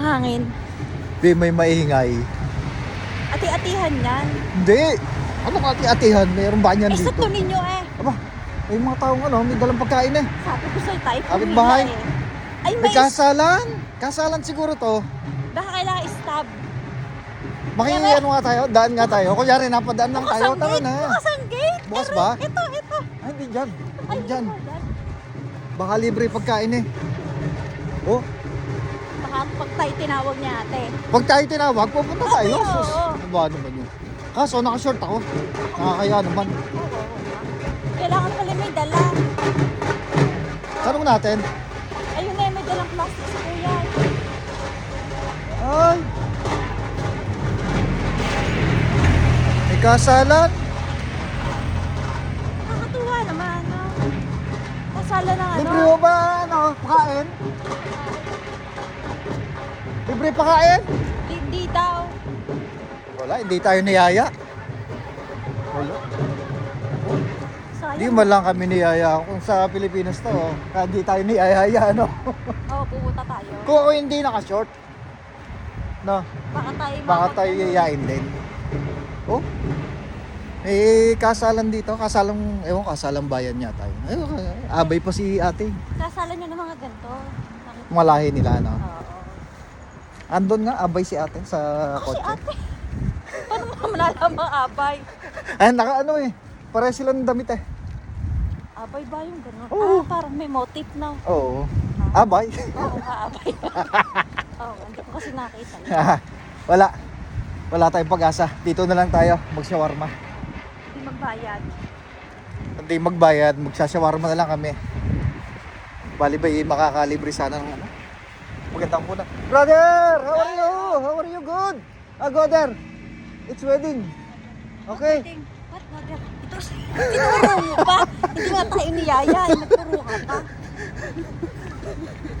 hangin. Di may maingay. Ati-atihan yan. Hindi. Ano ka ati-atihan? Mayroon ba niyan Eh, sa dito? to ninyo eh. Aba, may mga taong ano, may dalang pagkain eh. Sabi ko sa'yo, tayo Kapit pumila bahay. eh. Ay, May may kasalan. Kasalan siguro to. baka kailangan i-stab. Ano nga tayo? Daan nga tayo. Kunyari, napadaan lang tayo. Tara na. Bukas ang gate. Bukas Ere, ba? Ito. Ay, hindi dyan. Ay, Hindi dyan. ito, dyan. Baka libre pagkain eh. Oh, Baka pag tayo tinawag niya ate. pag tayo tinawag, pupunta tayo. Oo, Sus, oo. ano ba naman yun? Kaso, naka-short ako. Nakakaya naman. Oo. Kailangan pala may dala. Tanong natin. Ayun na, may dalang plastic sa kuya. Ay. May kasalan. Nakakatuwa naman, no? Kasala ng ano. Libre mo ba, ano, pakain? Libre pakain? Hindi daw. Wala, hindi tayo niyaya. Wala. Sayang. Hindi man lang kami niyaya. Kung sa Pilipinas to, kaya hindi tayo niyaya, ano. Oo, pupunta tayo. Kung ako hindi naka-short, no, baka tayo yayain din. Oh, may kasalan dito. Kasalang bayan niya tayo. Abay pa si ate. Kasala niyo ng mga ganito. Nakita- Malahi nila, no. Oo. Andun nga, abay si ate sa Si kotse. ate. Paano mo nalaman abay? Ay, naka ano eh. Pare silang damit eh. Abay ba yung gano'n? Oo. Parang may motif na. Oo. Abay. Oo, abay. Oo, hindi ko kasi nakita. Wala. Wala tayong pag-asa. Dito na lang tayo mag-shawarma. Hindi magbayad. Hindi magbayad, magsashawarma na lang kami. Bali ba makakalibre sana ng ano? Magandang muna. Brother! How are you? How are you? Good? Go there. It's wedding. Okay. What? Ito, tinuro mo pa. Hindi nga tayo niyaya. Nagturo ka pa.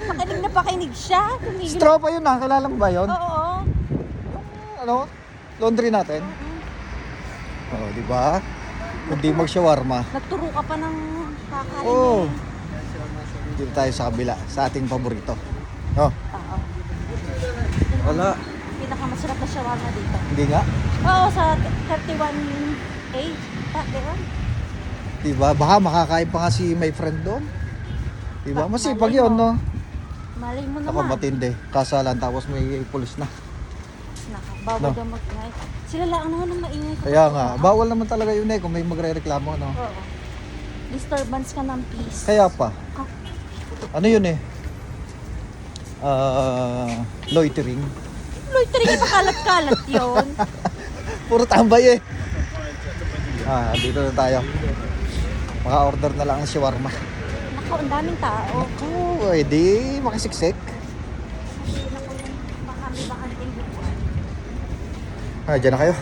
Pakinig na pakinig siya. Tumigil. Straw pa yun ha? Kilala mo ba yun? Oo. Ano? Laundry natin? Oo, di ba? Hindi mag-shawarma. Nagturo ka pa ng kakain. Oo. Dito tayo sa kabila, sa ating paborito. Oh, Oo. wala. Pinakamasarap na shawarma dito. Hindi nga. Oo, sa 31A. Diba? Diba? Baka makakain pa nga si my friend doon. Diba? Masipag yun, no? Malay mo Ako naman. matindi. Kasalan tapos may pulis na. Bawal No. daw mag-ingay. Sila lang naman ang maingay. Kaya nga, bawal naman talaga yun eh kung may magre-reklamo, no? Oo. Disturbance ka ng peace. Kaya pa. Ah. Ano yun eh? Loitering. Loitering, pakalat-kalat yun. Puro tambay eh. Dito na tayo. Maka-order na lang ang shawarma. Naku, ang daming tao. Oh, edi makisiksik. Naku, baka may bakang Diyan na kayo.